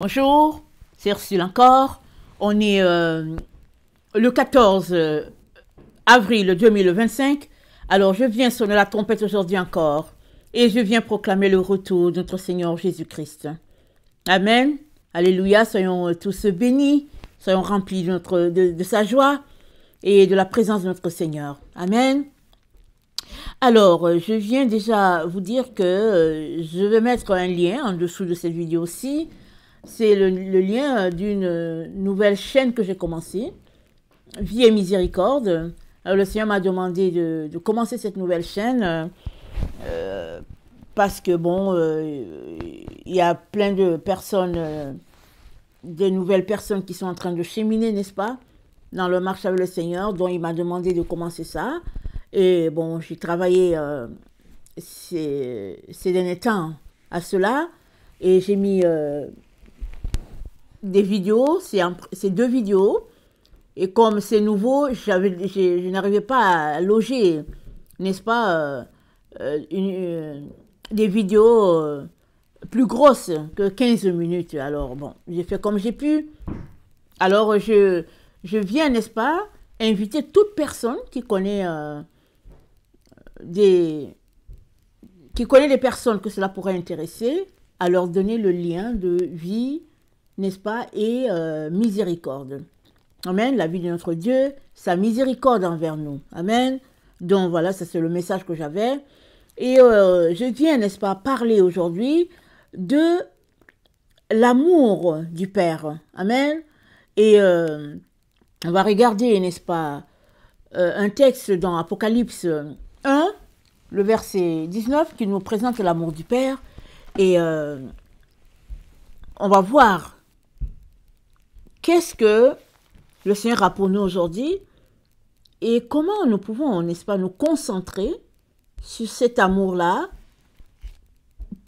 Bonjour, c'est Ursule encore. On est le 14 avril 2025. Alors je viens sonner la trompette aujourd'hui encore et je viens proclamer le retour de notre Seigneur Jésus-Christ. Amen. Alléluia, soyons tous bénis, soyons remplis de sa joie et de la présence de notre Seigneur. Amen. Alors, je viens déjà vous dire que je vais mettre un lien en dessous de cette vidéo aussi. C'est le lien d'une nouvelle chaîne que j'ai commencée, Vie et Miséricorde. Alors, le Seigneur m'a demandé de commencer cette nouvelle chaîne parce que, bon, il y a plein de personnes, de nouvelles personnes qui sont en train de cheminer, n'est-ce pas, dans leur marche avec le Seigneur, dont il m'a demandé de commencer ça. Et bon, j'ai travaillé ces derniers temps à cela et j'ai mis des vidéos, c'est 2 vidéos. Et comme c'est nouveau, je n'arrivais pas à loger, n'est-ce pas, des vidéos plus grosses que 15 minutes. Alors bon, j'ai fait comme j'ai pu. Alors je viens, n'est-ce pas, inviter toute personne qui connaît des personnes que cela pourrait intéresser, à leur donner le lien de vie, n'est-ce pas, et miséricorde. Amen, la vie de notre Dieu, sa miséricorde envers nous. Amen. Donc voilà, ça c'est le message que j'avais. Et je viens, n'est-ce pas, parler aujourd'hui de l'amour du Père. Amen. Et on va regarder, n'est-ce pas, un texte dans Apocalypse 1, le verset 19, qui nous présente l'amour du Père. Et on va voir qu'est-ce que le Seigneur a pour nous aujourd'hui et comment nous pouvons, n'est-ce pas, nous concentrer sur cet amour-là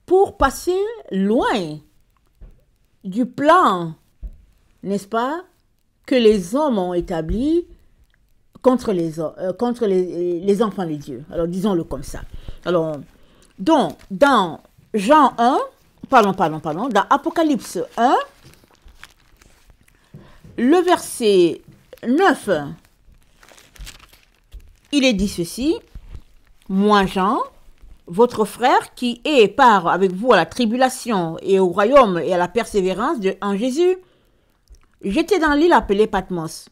pour passer loin du plan, n'est-ce pas, que les hommes ont établi contre les enfants de Dieu. Alors, disons-le comme ça. Alors, donc, dans Jean 1, dans Apocalypse 1, le verset 9, il est dit ceci: moi, Jean, votre frère, qui est part avec vous à la tribulation et au royaume et à la persévérance en Jésus, j'étais dans l'île appelée Patmos,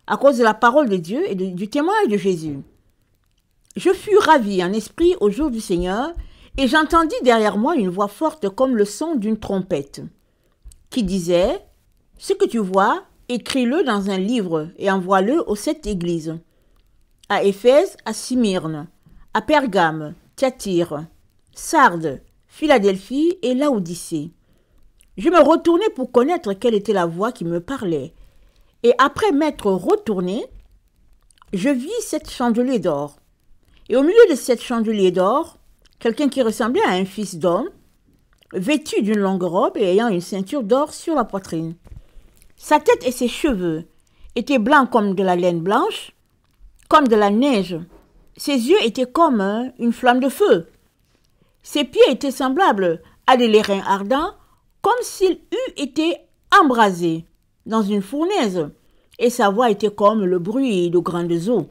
à cause de la parole de Dieu et du témoignage de Jésus. Je fus ravi en esprit au jour du Seigneur, et j'entendis derrière moi une voix forte comme le son d'une trompette, qui disait: ce que tu vois, écris-le dans un livre et envoie-le aux 7 églises, à Éphèse, à Smyrne, à Pergame, Thyatire, Sardes, Philadelphie et Laodicée. Je me retournai pour connaître quelle était la voix qui me parlait. Et après m'être retourné, je vis 7 chandeliers d'or. Et au milieu de 7 chandeliers d'or, quelqu'un qui ressemblait à un fils d'homme, vêtu d'une longue robe et ayant une ceinture d'or sur la poitrine. Sa tête et ses cheveux étaient blancs comme de la laine blanche, comme de la neige. Ses yeux étaient comme une flamme de feu. Ses pieds étaient semblables à des lérins ardents, comme s'il eût été embrasé dans une fournaise, et sa voix était comme le bruit de grandes eaux.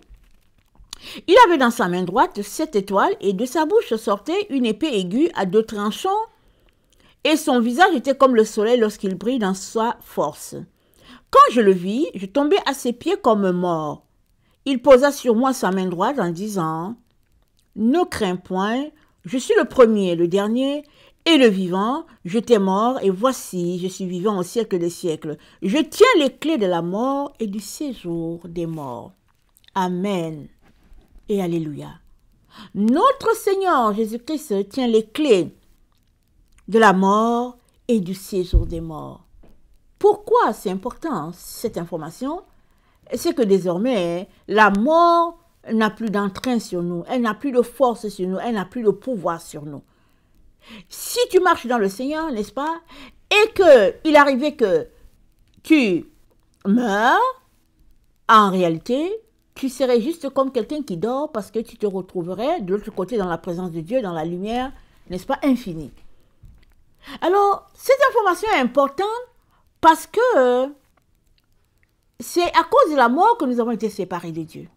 Il avait dans sa main droite 7 étoiles, et de sa bouche sortait une épée aiguë à 2 tranchants, et son visage était comme le soleil lorsqu'il brille dans sa force. Quand je le vis, je tombai à ses pieds comme mort. Il posa sur moi sa main droite en disant: ne crains point, je suis le premier, le dernier, et le vivant. Je t'ai mort, et voici, je suis vivant au siècle des siècles. Je tiens les clés de la mort et du séjour des morts. Amen et alléluia. Notre Seigneur Jésus-Christ tient les clés de la mort et du séjour des morts. Pourquoi c'est important, cette information? C'est que désormais, la mort n'a plus d'entrain sur nous, elle n'a plus de force sur nous, elle n'a plus de pouvoir sur nous. Si tu marches dans le Seigneur, n'est-ce pas, et qu'il arrivait que tu meurs, en réalité, tu serais juste comme quelqu'un qui dort parce que tu te retrouverais de l'autre côté dans la présence de Dieu, dans la lumière, n'est-ce pas, infinie. Alors, cette information est importante Parce que c'est à cause de la mort que nous avons été séparés de Dieu.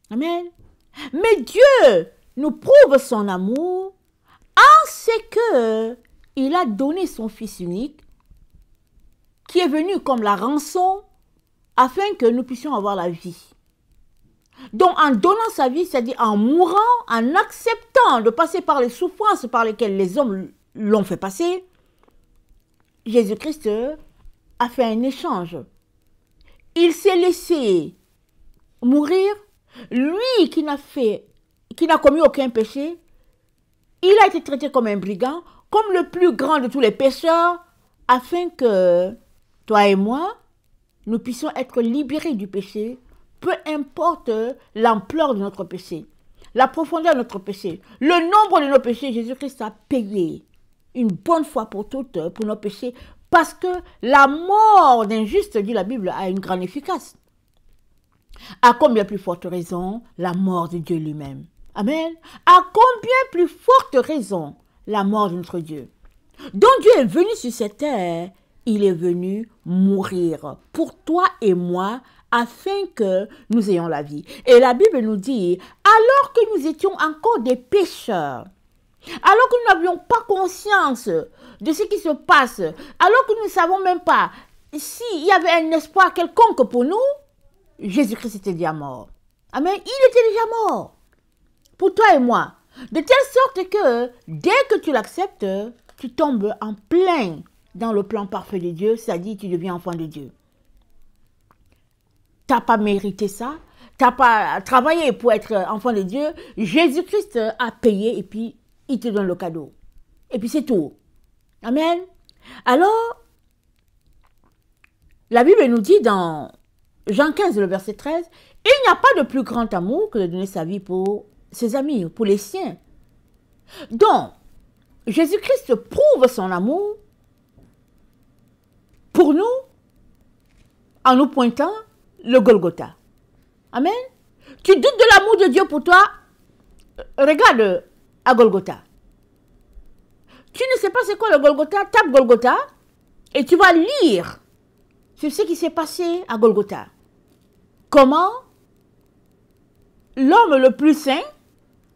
Amen. Mais Dieu nous prouve son amour en ce que il a donné son Fils unique qui est venu comme la rançon afin que nous puissions avoir la vie. Donc en donnant sa vie, c'est-à-dire en mourant, en acceptant de passer par les souffrances par lesquelles les hommes l'ont fait passer, Jésus-Christ a fait un échange. Il s'est laissé mourir, lui qui n'a commis aucun péché, il a été traité comme un brigand, comme le plus grand de tous les pécheurs, afin que toi et moi, nous puissions être libérés du péché, peu importe l'ampleur de notre péché, la profondeur de notre péché, le nombre de nos péchés. Jésus-Christ a payé une bonne fois pour toutes pour nos péchés, parce que la mort d'un juste, dit la Bible, a une grande efficace. À combien plus forte raison la mort de Dieu lui-même. Amen. À combien plus forte raison la mort de notre Dieu. Donc Dieu est venu sur cette terre, il est venu mourir pour toi et moi, afin que nous ayons la vie. Et la Bible nous dit, alors que nous étions encore des pécheurs, alors que nous n'avions pas conscience de ce qui se passe, alors que nous ne savons même pas s'il y avait un espoir quelconque pour nous, Jésus-Christ était déjà mort. Amen. Il était déjà mort. Pour toi et moi. De telle sorte que, dès que tu l'acceptes, tu tombes en plein dans le plan parfait de Dieu, c'est-à-dire tu deviens enfant de Dieu. Tu n'as pas mérité ça. Tu n'as pas travaillé pour être enfant de Dieu. Jésus-Christ a payé et puis il te donne le cadeau. Et puis c'est tout. Amen. Alors, la Bible nous dit dans Jean 15, le verset 13, « Il n'y a pas de plus grand amour que de donner sa vie pour ses amis, pour les siens. » Donc, Jésus-Christ prouve son amour pour nous en nous pointant le Golgotha. Amen. Tu doutes de l'amour de Dieu pour toi? Regarde à Golgotha. Tu ne sais pas c'est quoi le Golgotha? Tape Golgotha et tu vas lire sur ce qui s'est passé à Golgotha. Comment l'homme le plus saint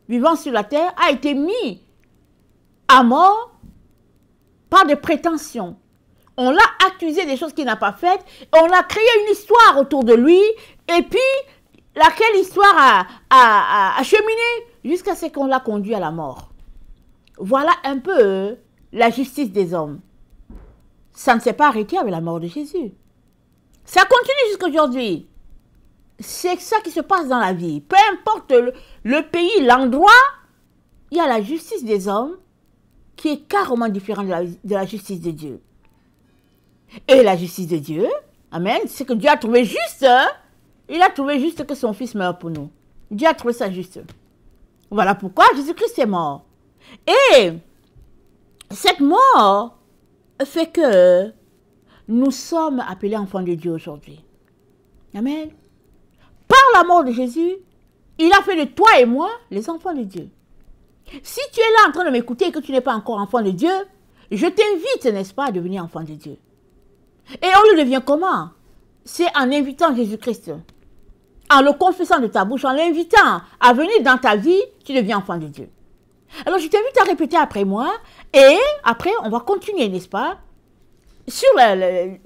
vivant sur la terre a été mis à mort par des prétentions. On l'a accusé des choses qu'il n'a pas faites, et on a créé une histoire autour de lui, et puis laquelle histoire a cheminé jusqu'à ce qu'on l'a conduit à la mort. Voilà un peu la justice des hommes. Ça ne s'est pas arrêté avec la mort de Jésus. Ça continue jusqu'à aujourd'hui. C'est ça qui se passe dans la vie. Peu importe le pays, l'endroit, il y a la justice des hommes qui est carrément différente de la justice de Dieu. Et la justice de Dieu, amen, c'est que Dieu a trouvé juste, il a trouvé juste que son Fils meure pour nous. Dieu a trouvé ça juste. Voilà pourquoi Jésus-Christ est mort. Et cette mort fait que nous sommes appelés enfants de Dieu aujourd'hui. Amen. Par la mort de Jésus, il a fait de toi et moi les enfants de Dieu. Si tu es là en train de m'écouter et que tu n'es pas encore enfant de Dieu, je t'invite, n'est-ce pas, à devenir enfant de Dieu. Et on le devient comment? C'est en invitant Jésus-Christ. En le confessant de ta bouche, en l'invitant à venir dans ta vie, tu deviens enfant de Dieu. Alors je t'invite à répéter après moi et après on va continuer, n'est-ce pas, sur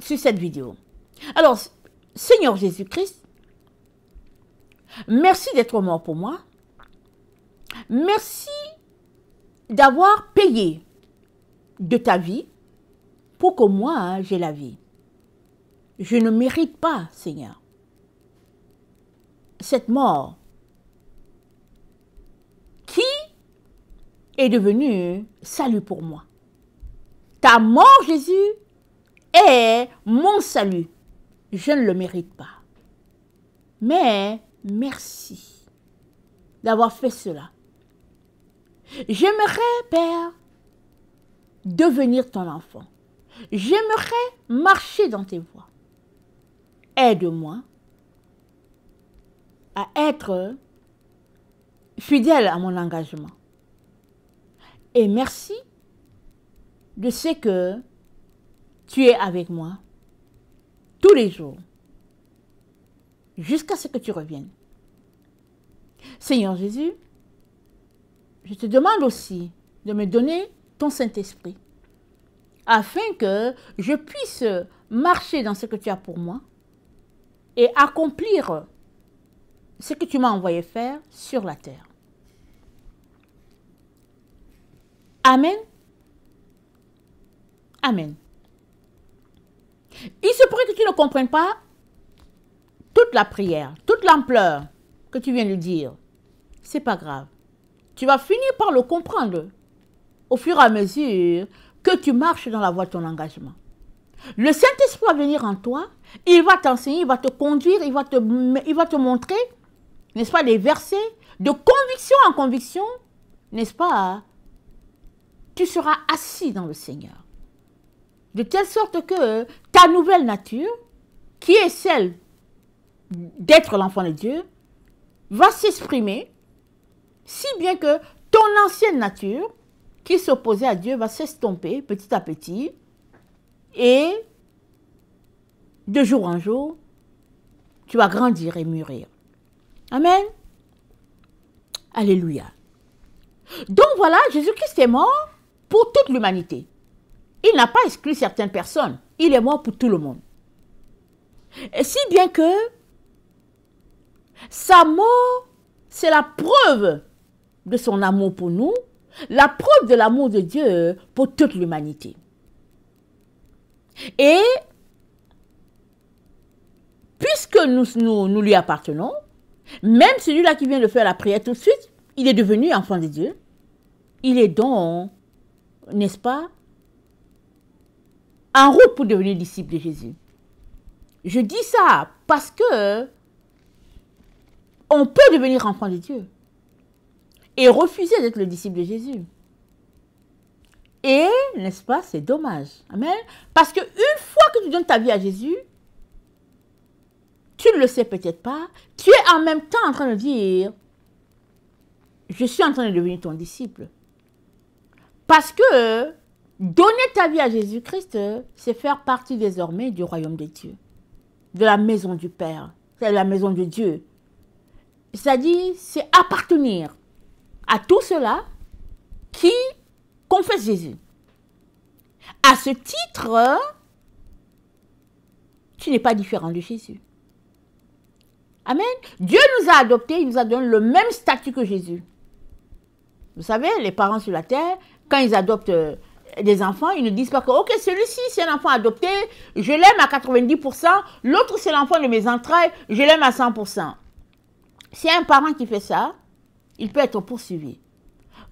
cette vidéo. Alors, Seigneur Jésus-Christ, merci d'être mort pour moi. Merci d'avoir payé de ta vie pour que moi, j'ai la vie. Je ne mérite pas, Seigneur, cette mort qui est devenue salut pour moi. Ta mort, Jésus, est mon salut. Je ne le mérite pas. Mais merci d'avoir fait cela. J'aimerais, Père, devenir ton enfant. J'aimerais marcher dans tes voies. Aide-moi à être fidèle à mon engagement. Et merci de ce que tu es avec moi tous les jours, jusqu'à ce que tu reviennes. Seigneur Jésus, je te demande aussi de me donner ton Saint-Esprit, afin que je puisse marcher dans ce que tu as pour moi et accomplir ce que tu m'as envoyé faire sur la terre. Amen. Amen. Il se pourrait que tu ne comprennes pas toute la prière, toute l'ampleur que tu viens de dire. C'est pas grave. Tu vas finir par le comprendre au fur et à mesure que tu marches dans la voie de ton engagement. Le Saint-Esprit va venir en toi, il va t'enseigner, il va te conduire, il va te montrer, n'est-ce pas, des versets de conviction en conviction, n'est-ce pas? Tu seras assis dans le Seigneur. De telle sorte que ta nouvelle nature, qui est celle d'être l'enfant de Dieu, va s'exprimer, si bien que ton ancienne nature, qui s'opposait à Dieu, va s'estomper petit à petit, et de jour en jour, tu vas grandir et mûrir. Amen. Alléluia. Donc voilà, Jésus-Christ est mort pour toute l'humanité. Il n'a pas exclu certaines personnes. Il est mort pour tout le monde. Et si bien que sa mort, c'est la preuve de son amour pour nous, la preuve de l'amour de Dieu pour toute l'humanité. Et puisque nous lui appartenons, même celui-là qui vient de faire la prière tout de suite, il est devenu enfant de Dieu. Il est donc, n'est-ce pas, en route pour devenir disciple de Jésus. Je dis ça parce que on peut devenir enfant de Dieu et refuser d'être le disciple de Jésus. Et, n'est-ce pas, c'est dommage. Amen. Parce qu'une fois que tu donnes ta vie à Jésus, tu ne le sais peut-être pas, tu es en même temps en train de dire, je suis en train de devenir ton disciple. Parce que donner ta vie à Jésus-Christ, c'est faire partie désormais du royaume de Dieu, de la maison du Père, c'est la maison de Dieu. C'est-à-dire, c'est appartenir à tout cela qui confesse Jésus. À ce titre, tu n'es pas différent de Jésus. Amen. Dieu nous a adoptés, il nous a donné le même statut que Jésus. Vous savez, les parents sur la terre, quand ils adoptent des enfants, ils ne disent pas que, ok, celui-ci, c'est un enfant adopté, je l'aime à 90%, l'autre, c'est l'enfant de mes entrailles, je l'aime à 100%. Si un parent qui fait ça, il peut être poursuivi.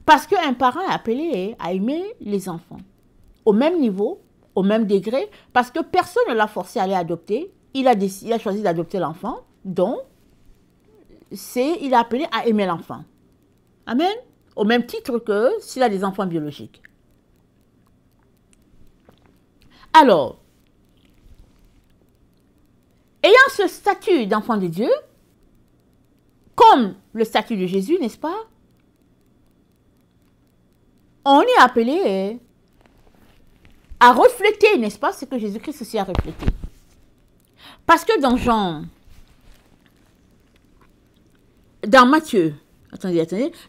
Parce qu'un parent est appelé à aimer les enfants au même niveau, au même degré, parce que personne ne l'a forcé à aller adopter. Il a choisi d'adopter l'enfant, donc il est appelé à aimer l'enfant. Amen. Au même titre que s'il a des enfants biologiques. Alors, ayant ce statut d'enfant de Dieu, comme le statut de Jésus, n'est-ce pas? On est appelé à refléter, n'est-ce pas, ce que Jésus-Christ aussi a reflété. Parce que dans Matthieu,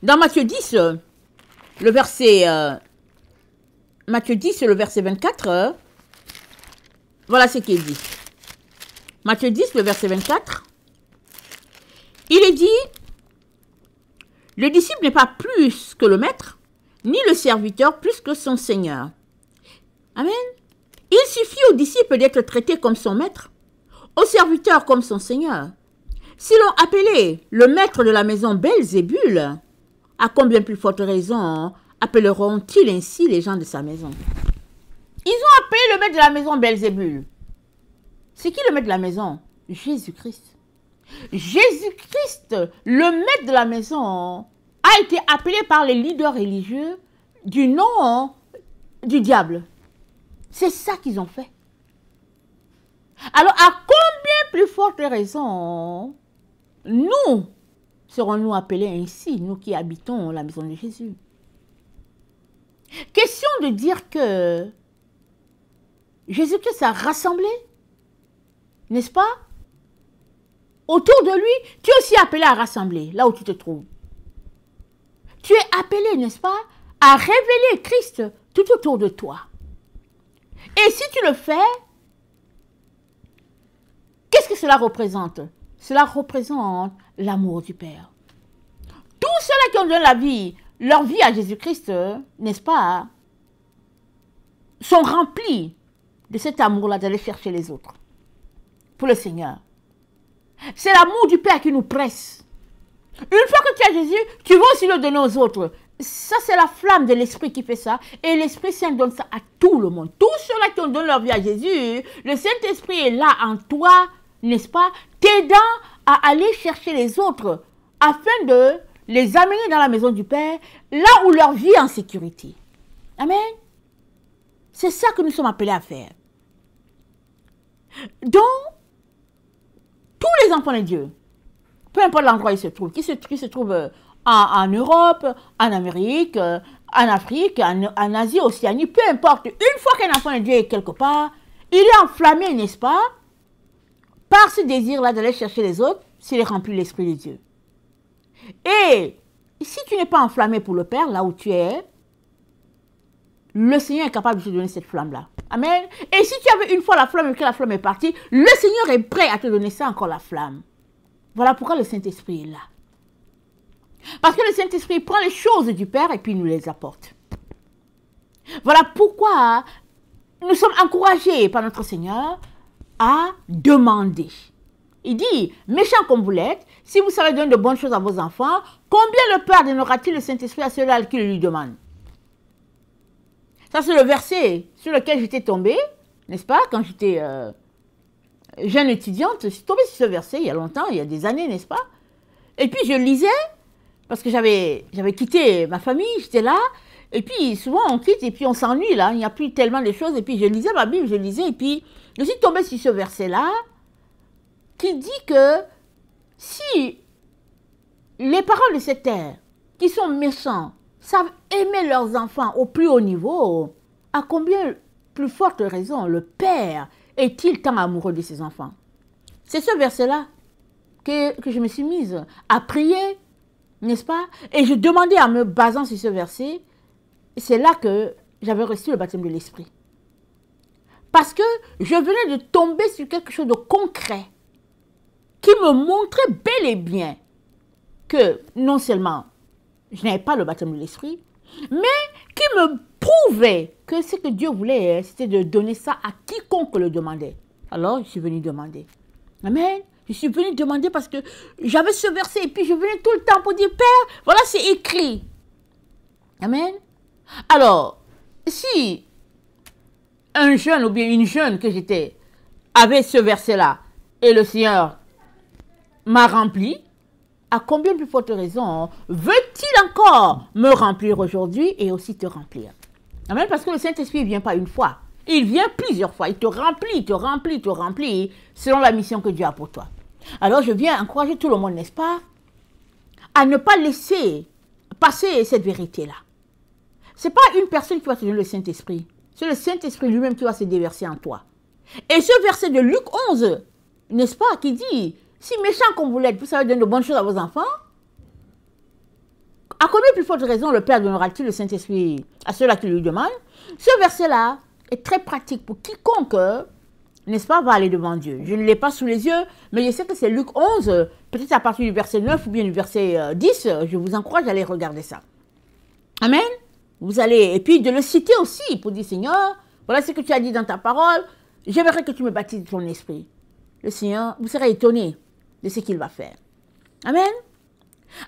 dans Matthieu 10, le verset 24, voilà ce qui est dit. Matthieu 10, le verset 24, il est dit, le disciple n'est pas plus que le maître, ni le serviteur plus que son Seigneur. Amen. Il suffit au disciple d'être traité comme son maître, au serviteur comme son Seigneur. Si l'on appelait le maître de la maison Belzébul, à combien plus forte raison appelleront-ils ainsi les gens de sa maison? Ils ont appelé le maître de la maison Belzébul. C'est qui le maître de la maison? Jésus-Christ. Jésus-Christ, le maître de la maison, a été appelé par les leaders religieux du nom du diable. C'est ça qu'ils ont fait. Alors, à combien plus forte raison nous serons-nous appelés ainsi, nous qui habitons la maison de Jésus? Question de dire que Jésus-Christ a rassemblé n'est-ce pas? Autour de lui, tu es aussi appelé à rassembler, là où tu te trouves. Tu es appelé, n'est-ce pas, à révéler Christ tout autour de toi. Et si tu le fais, qu'est-ce que cela représente? Cela représente l'amour du Père. Tous ceux-là qui ont donné leur vie à Jésus-Christ, n'est-ce pas, sont remplis de cet amour-là d'aller chercher les autres pour le Seigneur. C'est l'amour du Père qui nous presse. Une fois que tu as Jésus, tu vas aussi le donner aux autres. Ça, c'est la flamme de l'Esprit qui fait ça. Et l'Esprit Saint donne ça à tout le monde. Tous ceux-là qui ont donné leur vie à Jésus, le Saint-Esprit est là en toi, n'est-ce pas, t'aidant à aller chercher les autres afin de les amener dans la maison du Père, là où leur vie est en sécurité. Amen. C'est ça que nous sommes appelés à faire. Donc, tous les enfants de Dieu, peu importe l'endroit où ils se trouvent, qui se trouvent en Europe, en Amérique, en Afrique, en Asie, Océanie, peu importe, une fois qu'un enfant de Dieu est quelque part, il est enflammé, n'est-ce pas, par ce désir-là d'aller chercher les autres, s'il est rempli de l'Esprit de Dieu. Et si tu n'es pas enflammé pour le Père, là où tu es, le Seigneur est capable de te donner cette flamme-là. Amen. Et si tu avais une fois la flamme et que la flamme est partie, le Seigneur est prêt à te donner ça encore la flamme. Voilà pourquoi le Saint-Esprit est là. Parce que le Saint-Esprit prend les choses du Père et puis nous les apporte. Voilà pourquoi nous sommes encouragés par notre Seigneur à demander. Il dit, méchants comme vous l'êtes, si vous savez donner de bonnes choses à vos enfants, combien le Père donnera-t-il le Saint-Esprit à ceux-là qui le lui demandent? Ça, c'est le verset sur lequel j'étais tombée, n'est-ce pas, quand j'étais jeune étudiante. Je suis tombée sur ce verset il y a longtemps, il y a des années, n'est-ce pas? Et puis, je lisais, parce que j'avais quitté ma famille, j'étais là, et puis souvent on quitte, et puis on s'ennuie, là, il n'y a plus tellement de choses, et puis je lisais ma Bible, et puis je suis tombée sur ce verset-là, qui dit que si les parents de cette terre, qui sont méchants, savent aimer leurs enfants au plus haut niveau, à combien plus forte raison le Père est-il tant amoureux de ses enfants? C'est ce verset-là que je me suis mise à prier, n'est-ce pas? Et je demandais en me basant sur ce verset, c'est là que j'avais reçu le baptême de l'Esprit. Parce que je venais de tomber sur quelque chose de concret qui me montrait bel et bien que non seulement je n'avais pas le baptême de l'Esprit, mais qui me prouvait que ce que Dieu voulait, c'était de donner ça à quiconque le demandait. Alors, je suis venue demander. Amen. Je suis venue demander parce que j'avais ce verset et puis je venais tout le temps pour dire, Père, voilà, c'est écrit. Amen. Alors, si un jeune ou bien une jeune que j'étais avait ce verset-là et le Seigneur m'a rempli, à combien plus forte raison veut-il encore me remplir aujourd'hui et aussi te remplir? Amen, parce que le Saint-Esprit ne vient pas une fois. Il vient plusieurs fois. Il te remplit, te remplit, te remplit selon la mission que Dieu a pour toi. Alors je viens encourager tout le monde, n'est-ce pas, à ne pas laisser passer cette vérité-là. Ce n'est pas une personne qui va te donner le Saint-Esprit. C'est le Saint-Esprit lui-même qui va se déverser en toi. Et ce verset de Luc 11, n'est-ce pas, qui dit, si méchant comme vous l'êtes, vous savez donner de bonnes choses à vos enfants, à combien plus forte raison le Père donnera-t-il le Saint-Esprit à ceux-là qui lui demandent? Ce verset-là est très pratique pour quiconque, n'est-ce pas, va aller devant Dieu. Je ne l'ai pas sous les yeux, mais je sais que c'est Luc 11, peut-être à partir du verset 9 ou bien du verset 10, je vous encourage à aller regarder ça. Amen. Vous allez, et puis de le citer aussi pour dire, Seigneur, voilà ce que tu as dit dans ta parole, j'aimerais que tu me baptises de ton esprit. Le Seigneur, vous serez étonné de ce qu'il va faire. Amen.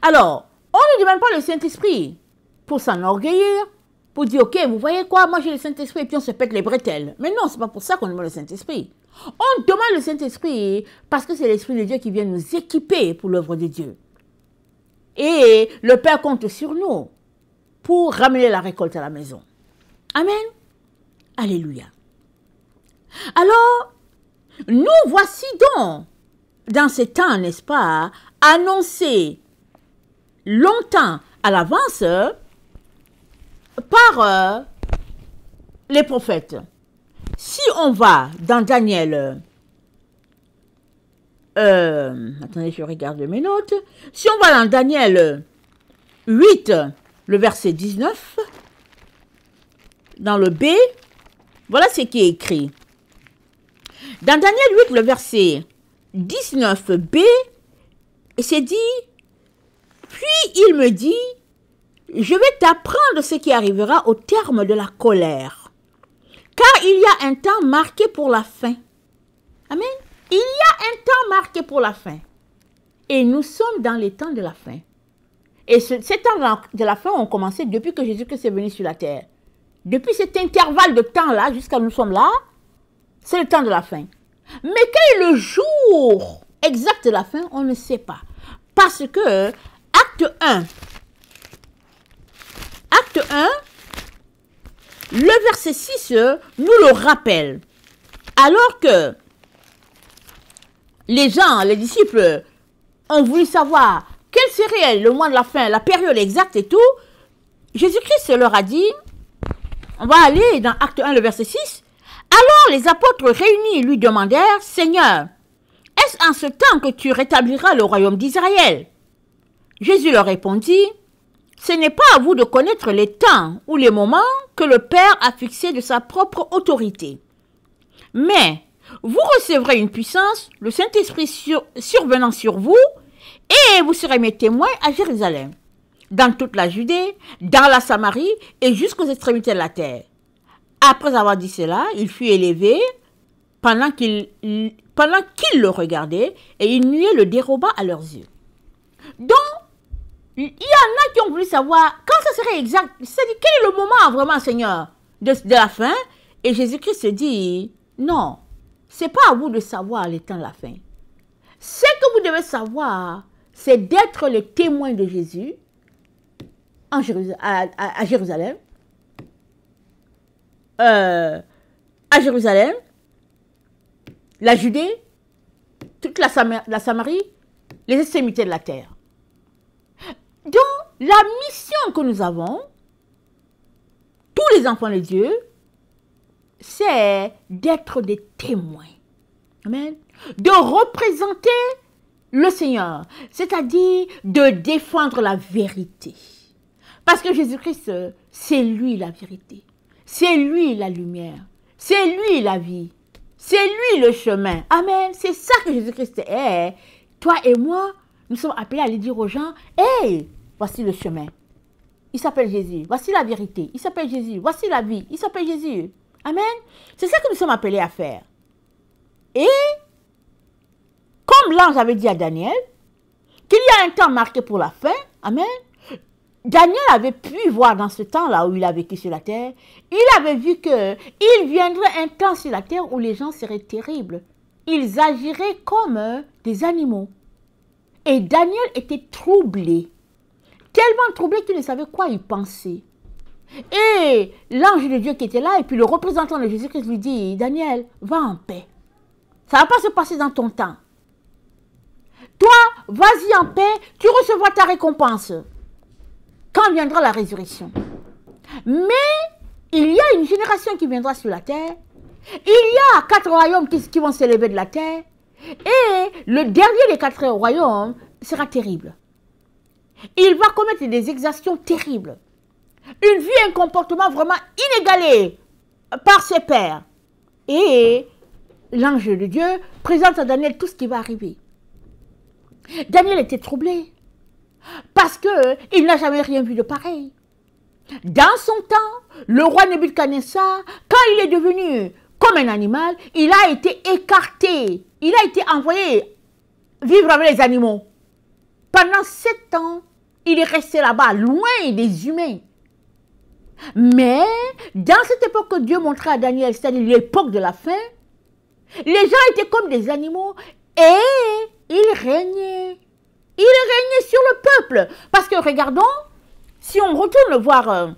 Alors, on ne demande pas le Saint-Esprit pour s'enorgueillir, pour dire, ok, vous voyez quoi, moi j'ai le Saint-Esprit et puis on se pète les bretelles. Mais non, c'est pas pour ça qu'on demande le Saint-Esprit. On demande le Saint-Esprit parce que c'est l'Esprit de Dieu qui vient nous équiper pour l'œuvre de Dieu. Et le Père compte sur nous pour ramener la récolte à la maison. Amen. Alléluia. Alors, nous voici donc, dans ces temps, n'est-ce pas, annoncés longtemps à l'avance par les prophètes. Si on va dans Daniel Attendez, je regarde mes notes. Si on va dans Daniel 8, le verset 19, dans le B, voilà ce qui est écrit. Dans Daniel 8, le verset 19b, c'est dit, puis il me dit, je vais t'apprendre ce qui arrivera au terme de la colère, car il y a un temps marqué pour la fin. Amen. Il y a un temps marqué pour la fin. Et nous sommes dans les temps de la fin. Et ces temps de la fin ont commencé depuis que Jésus-Christ est venu sur la terre. Depuis cet intervalle de temps-là, jusqu'à nous sommes là, c'est le temps de la fin. Mais quel est le jour exact de la fin? On ne sait pas. Parce que, acte 1, le verset 6 nous le rappelle. Alors que les gens, les disciples, ont voulu savoir quel serait le mois de la fin, la période exacte et tout, Jésus-Christ leur a dit, on va aller dans acte 1, le verset 6, alors les apôtres réunis lui demandèrent, Seigneur, est-ce en ce temps que tu rétabliras le royaume d'Israël? Jésus leur répondit, ce n'est pas à vous de connaître les temps ou les moments que le Père a fixés de sa propre autorité. Mais vous recevrez une puissance, le Saint-Esprit survenant sur vous, et vous serez mes témoins à Jérusalem, dans toute la Judée, dans la Samarie et jusqu'aux extrémités de la terre. Après avoir dit cela, il fut élevé pendant qu'ils le regardaient, et une nuée le déroba à leurs yeux. Donc, il y en a qui ont voulu savoir quand ça serait exact, c'est-à-dire quel est le moment vraiment, Seigneur, de la fin. Et Jésus-Christ se dit, non, c'est pas à vous de savoir les temps de la fin. Ce que vous devez savoir, c'est d'être le témoin de Jésus à Jérusalem, la Judée, toute la Samarie, les extrémités de la terre. Donc, la mission que nous avons, tous les enfants de Dieu, c'est d'être des témoins. Amen. De représenter le Seigneur, c'est-à-dire de défendre la vérité. Parce que Jésus-Christ, c'est lui la vérité. C'est lui la lumière. C'est lui la vie. C'est lui le chemin. Amen. C'est ça que Jésus-Christ est. Toi et moi, nous sommes appelés à aller dire aux gens, hey, voici le chemin. Il s'appelle Jésus. Voici la vérité. Il s'appelle Jésus. Voici la vie. Il s'appelle Jésus. Amen. C'est ça que nous sommes appelés à faire. Et, comme l'ange avait dit à Daniel, qu'il y a un temps marqué pour la fin. Amen. Daniel avait pu voir dans ce temps-là où il a vécu sur la terre, il avait vu qu'il viendrait un temps sur la terre où les gens seraient terribles. Ils agiraient comme des animaux. Et Daniel était troublé, tellement troublé qu'il ne savait quoi y penser. Et l'ange de Dieu qui était là, et puis le représentant de Jésus-Christ lui dit, Daniel, va en paix. Ça ne va pas se passer dans ton temps. Toi, vas-y en paix, tu recevras ta récompense. Quand viendra la résurrection. Mais il y a une génération qui viendra sur la terre. Il y a 4 royaumes qui vont s'élever de la terre. Et le dernier des 4 royaumes sera terrible. Il va commettre des exactions terribles. Une vie, un comportement vraiment inégalé par ses pairs. Et l'ange de Dieu présente à Daniel tout ce qui va arriver. Daniel était troublé. Parce qu'il n'a jamais rien vu de pareil. Dans son temps, le roi Nebuchadnezzar, quand il est devenu comme un animal, il a été écarté. Il a été envoyé vivre avec les animaux. Pendant 7 ans, il est resté là-bas, loin des humains. Mais, dans cette époque que Dieu montrait à Daniel, c'est-à-dire l'époque de la fin, les gens étaient comme des animaux et ils régnaient. Il régnait sur le peuple. Parce que regardons, si on retourne voir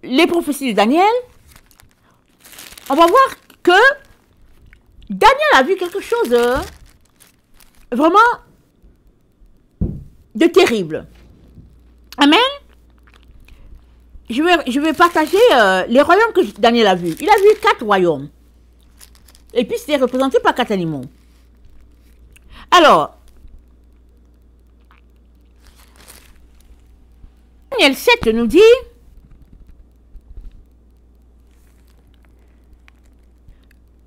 les prophéties de Daniel, on va voir que Daniel a vu quelque chose vraiment de terrible. Amen. Je vais partager les royaumes que Daniel a vus. Il a vu 4 royaumes. Et puis c'était représenté par 4 animaux. Alors, Daniel 7 nous dit,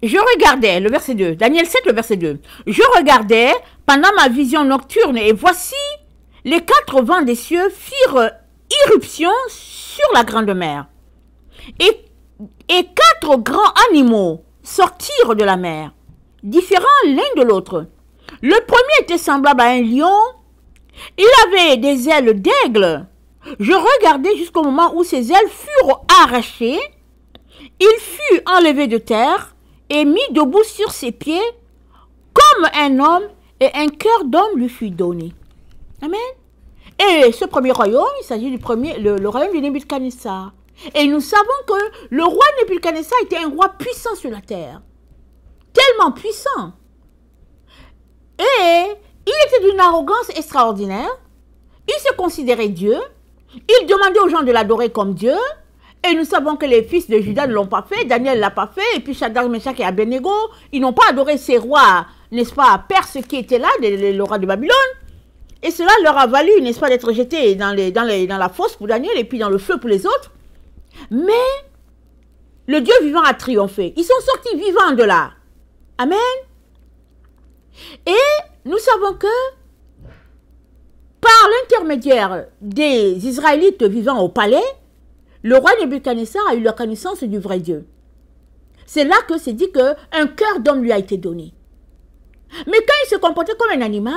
je regardais, le verset 2, Daniel 7, le verset 2, je regardais pendant ma vision nocturne et voici, les 4 vents des cieux firent irruption sur la grande mer. Et 4 grands animaux sortirent de la mer, différents l'un de l'autre. Le premier était semblable à un lion, il avait des ailes d'aigle. Je regardais jusqu'au moment où ses ailes furent arrachées, il fut enlevé de terre et mis debout sur ses pieds comme un homme et un cœur d'homme lui fut donné. Amen. Et ce premier royaume, il s'agit du premier, le royaume de Nebuchadnezzar. Et nous savons que le roi Nebuchadnezzar était un roi puissant sur la terre. Tellement puissant. Et il était d'une arrogance extraordinaire. Il se considérait Dieu. Il demandait aux gens de l'adorer comme Dieu. Et nous savons que les fils de Juda ne l'ont pas fait. Daniel ne l'a pas fait. Et puis Shadrach, Meshach et Abednego, ils n'ont pas adoré ces rois, n'est-ce pas, perses qui étaient là, le roi de Babylone. Et cela leur a valu, n'est-ce pas, d'être jetés dans la fosse pour Daniel et puis dans le feu pour les autres. Mais le Dieu vivant a triomphé. Ils sont sortis vivants de là. Amen. Et nous savons que par l'intermédiaire des Israélites vivant au palais, le roi Nebuchadnezzar a eu la connaissance du vrai Dieu. C'est là que c'est dit qu'un cœur d'homme lui a été donné. Mais quand il se comportait comme un animal,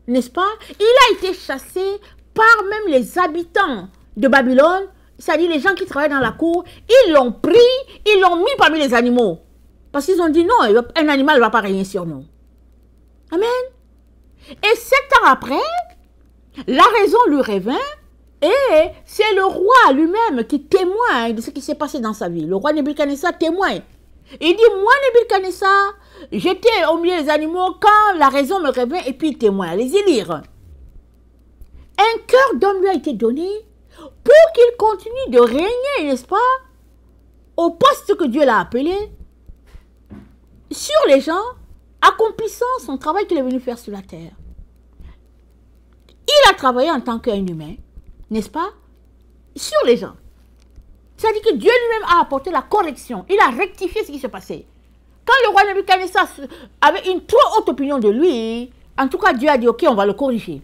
n'est-ce pas, il a été chassé par même les habitants de Babylone, c'est-à-dire les gens qui travaillent dans la cour, ils l'ont pris, ils l'ont mis parmi les animaux. Parce qu'ils ont dit non, un animal ne va pas régner sur nous. Amen. Et 7 ans après, la raison lui revint et c'est le roi lui-même qui témoigne de ce qui s'est passé dans sa vie. Le roi Nebuchadnezzar témoigne. Il dit, moi Nebuchadnezzar, j'étais au milieu des animaux quand la raison me revint et puis il témoigne. Allez-y lire. Un cœur d'homme lui a été donné pour qu'il continue de régner, n'est-ce pas, au poste que Dieu l'a appelé, sur les gens, accomplissant son travail qu'il est venu faire sur la terre. Il a travaillé en tant qu'un humain, n'est-ce pas, sur les gens. C'est-à-dire que Dieu lui-même a apporté la correction. Il a rectifié ce qui se passait. Quand le roi Nebuchadnezzar avait une trop haute opinion de lui, en tout cas Dieu a dit, ok, on va le corriger.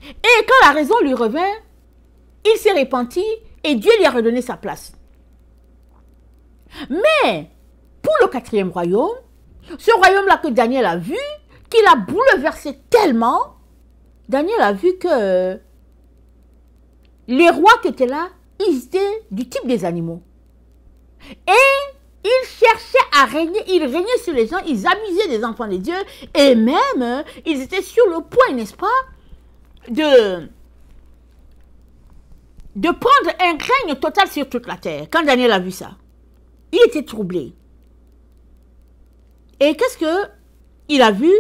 Et quand la raison lui revint, il s'est repenti et Dieu lui a redonné sa place. Mais, pour le 4e royaume, ce royaume-là que Daniel a vu, qu'il a bouleversé tellement, Daniel a vu que les rois qui étaient là, ils étaient du type des animaux. Et ils cherchaient à régner, ils régnaient sur les gens, ils abusaient des enfants de Dieu, et même, ils étaient sur le point, n'est-ce pas, de prendre un règne total sur toute la terre. Quand Daniel a vu ça, il était troublé. Et qu'est-ce qu'il a vu?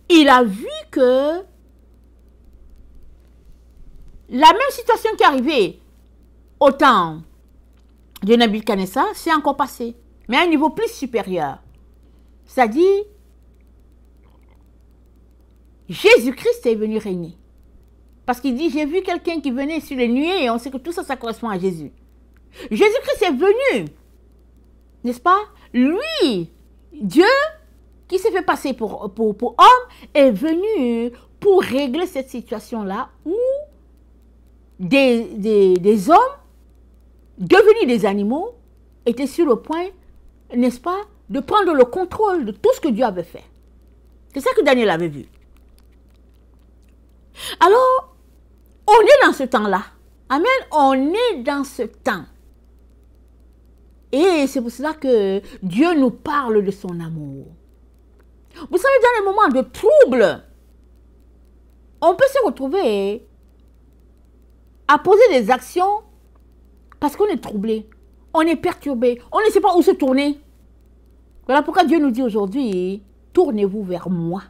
Il a vu que la même situation qui est arrivée au temps de Nebuchadnezzar, c'est encore passé, mais à un niveau plus supérieur. C'est-à-dire, Jésus-Christ est venu régner. Parce qu'il dit, j'ai vu quelqu'un qui venait sur les nuées et on sait que tout ça, ça correspond à Jésus. Jésus-Christ est venu, n'est-ce pas? Lui, Dieu, qui s'est fait passer pour homme, est venu pour régler cette situation-là où des hommes devenus des animaux étaient sur le point, n'est-ce pas, de prendre le contrôle de tout ce que Dieu avait fait. C'est ça que Daniel avait vu. Alors, on est dans ce temps-là. Amen. On est dans ce temps. Et c'est pour cela que Dieu nous parle de son amour. Vous savez, dans les moments de trouble, on peut se retrouver à poser des actions parce qu'on est troublé, on est perturbé, on ne sait pas où se tourner. Voilà pourquoi Dieu nous dit aujourd'hui, tournez-vous vers moi,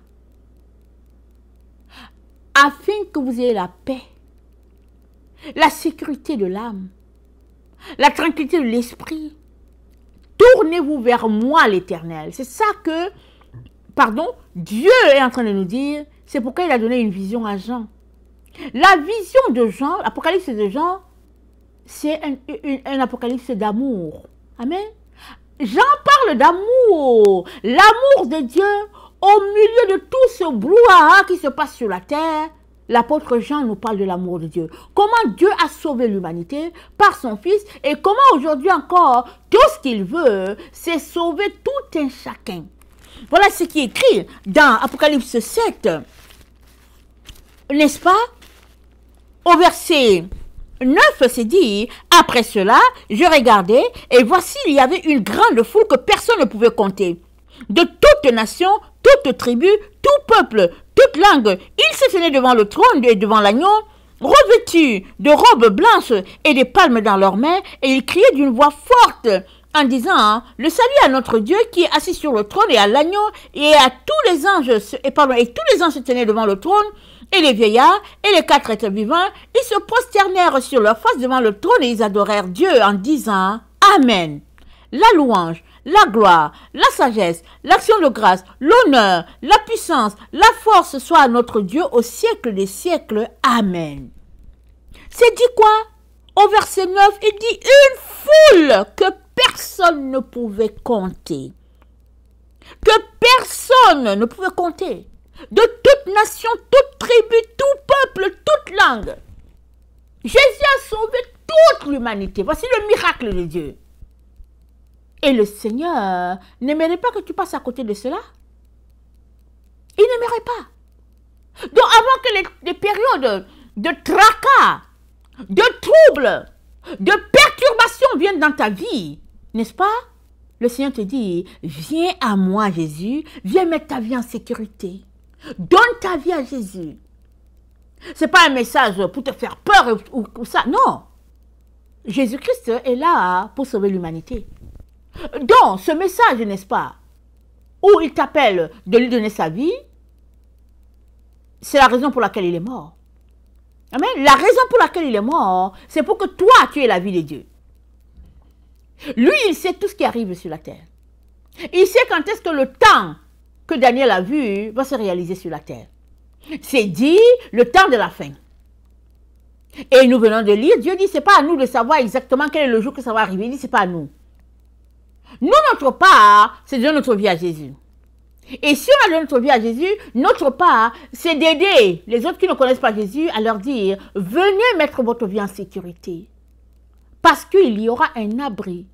afin que vous ayez la paix, la sécurité de l'âme, la tranquillité de l'esprit, tournez-vous vers moi, l'Éternel. C'est ça que, pardon, Dieu est en train de nous dire. C'est pourquoi il a donné une vision à Jean. La vision de Jean, l'Apocalypse de Jean, c'est un apocalypse d'amour. Amen. Jean parle d'amour. L'amour de Dieu au milieu de tout ce brouhaha qui se passe sur la terre. L'apôtre Jean nous parle de l'amour de Dieu. Comment Dieu a sauvé l'humanité par son Fils et comment aujourd'hui encore, tout ce qu'il veut, c'est sauver tout un chacun. Voilà ce qui est écrit dans Apocalypse 7. N'est-ce pas? Au verset 9, c'est dit, après cela, je regardais et voici, il y avait une grande foule que personne ne pouvait compter. De toute nation, toute tribu, tout peuple, toute langue, ils se tenaient devant le trône et devant l'agneau, revêtus de robes blanches et des palmes dans leurs mains, et ils criaient d'une voix forte en disant, le salut à notre Dieu qui est assis sur le trône et à l'agneau et à tous les anges, et tous les anges se tenaient devant le trône, et les vieillards et les 4 êtres vivants, ils se prosternèrent sur leur face devant le trône et ils adorèrent Dieu en disant, Amen. La louange, la gloire, la sagesse, l'action de grâce, l'honneur, la puissance, la force soit à notre Dieu au siècle des siècles. Amen. C'est dit quoi? Au verset 9, il dit une foule que personne ne pouvait compter. Que personne ne pouvait compter. De toute nation, toute tribu, tout peuple, toute langue. Jésus a sauvé toute l'humanité. Voici le miracle de Dieu. Et le Seigneur n'aimerait pas que tu passes à côté de cela. Il n'aimerait pas. Donc avant que les périodes de tracas, de troubles, de perturbations viennent dans ta vie, n'est-ce pas? Le Seigneur te dit, viens à moi Jésus, viens mettre ta vie en sécurité. Donne ta vie à Jésus. Ce n'est pas un message pour te faire peur ou ça, non. Jésus-Christ est là pour sauver l'humanité. Donc, ce message, n'est-ce pas, où il t'appelle de lui donner sa vie, c'est la raison pour laquelle il est mort. Amen. La raison pour laquelle il est mort, c'est pour que toi, tu aies la vie de Dieu. Lui, il sait tout ce qui arrive sur la terre. Il sait quand est-ce que le temps que Daniel a vu va se réaliser sur la terre. C'est dit le temps de la fin. Et nous venons de lire, Dieu dit, c'est pas à nous de savoir exactement quel est le jour que ça va arriver. Il dit, c'est pas à nous. Nous, notre part, c'est de donner notre vie à Jésus. Et si on a donné notre vie à Jésus, notre part, c'est d'aider les autres qui ne connaissent pas Jésus à leur dire, venez mettre votre vie en sécurité. Parce qu'il y aura un abri.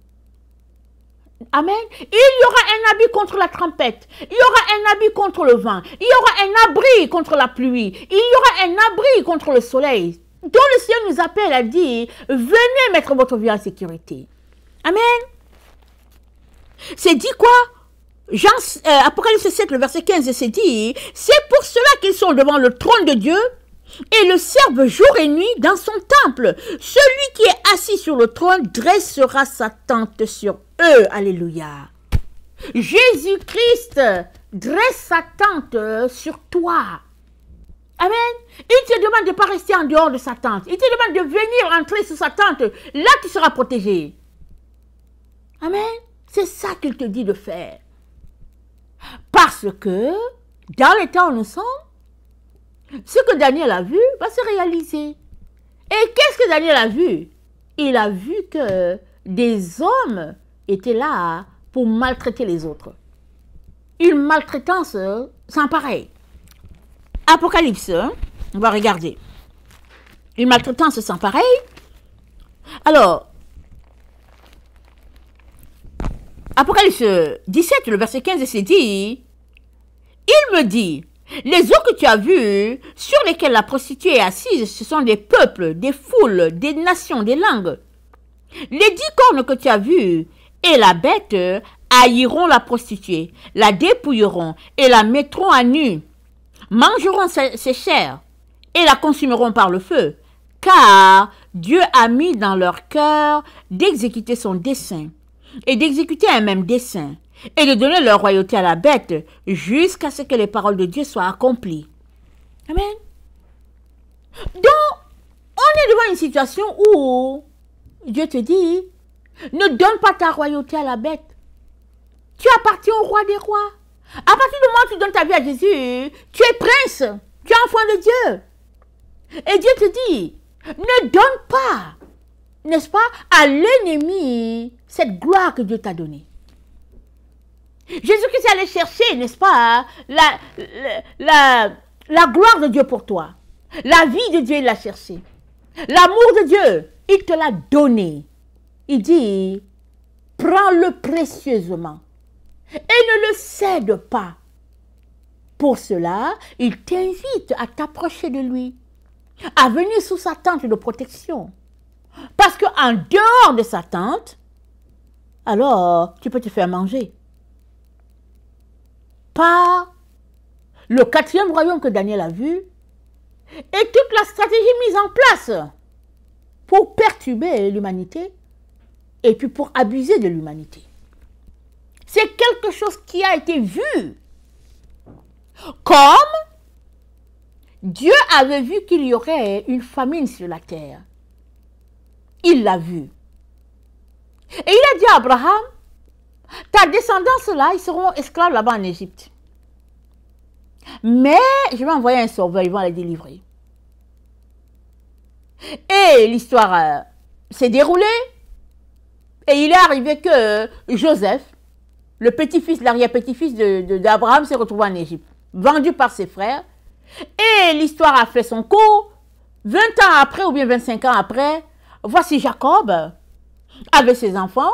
Amen. Il y aura un abri contre la tempête. Il y aura un abri contre le vent. Il y aura un abri contre la pluie. Il y aura un abri contre le soleil. Donc le Seigneur nous appelle à dire, venez mettre votre vie en sécurité. Amen. C'est dit quoi? Apocalypse 7, le verset 15, c'est dit, c'est pour cela qu'ils sont devant le trône de Dieu et le servent jour et nuit dans son temple. Celui qui est assis sur le trône dressera sa tente sur eux. Alléluia. Jésus-Christ dresse sa tente sur toi. Amen. Il te demande de ne pas rester en dehors de sa tente. Il te demande de venir entrer sur sa tente. Là, tu seras protégé. Amen. C'est ça qu'il te dit de faire. Parce que, dans le temps où nous sommes, ce que Daniel a vu va se réaliser. Et qu'est-ce que Daniel a vu? Il a vu que des hommes étaient là pour maltraiter les autres. Une maltraitance sans pareil. Apocalypse, on va regarder. Une maltraitance sans pareil. Alors, Apocalypse 17, le verset 15, c'est dit, il me dit, les eaux que tu as vues, sur lesquelles la prostituée est assise, ce sont des peuples, des foules, des nations, des langues. Les 10 cornes que tu as vues et la bête haïront la prostituée, la dépouilleront et la mettront à nu, mangeront ses chairs et la consumeront par le feu, car Dieu a mis dans leur cœur d'exécuter son dessein et d'exécuter un même dessein, et de donner leur royauté à la bête, jusqu'à ce que les paroles de Dieu soient accomplies. Amen. Donc, on est devant une situation où Dieu te dit, ne donne pas ta royauté à la bête. roi des rois. À partir du moment où tu donnes ta vie à Jésus, tu es prince, tu es enfant de Dieu. Et Dieu te dit, ne donne pas, n'est-ce pas, à l'ennemi cette gloire que Dieu t'a donnée. Jésus-Christ est allé chercher, n'est-ce pas, la gloire de Dieu pour toi. La vie de Dieu, il l'a cherché. L'amour de Dieu, il te l'a donné. Il dit, prends-le précieusement et ne le cède pas. Pour cela, il t'invite à t'approcher de lui, à venir sous sa tente de protection. Parce qu'en dehors de sa tente, alors tu peux te faire manger. Par le 4e royaume que Daniel a vu et toute la stratégie mise en place pour perturber l'humanité et puis pour abuser de l'humanité. C'est quelque chose qui a été vu comme Dieu avait vu qu'il y aurait une famine sur la terre. Il l'a vu. Et il a dit à Abraham, ta descendance là, ils seront esclaves là-bas en Égypte. Mais je vais envoyer un sauveur, ils vont les délivrer. Et l'histoire s'est déroulée. Et il est arrivé que Joseph, le petit-fils, l'arrière-petit-fils d'Abraham, s'est retrouvé en Égypte, vendu par ses frères. Et l'histoire a fait son cours. 20 ans après, ou bien 25 ans après, voici Jacob, avec ses enfants,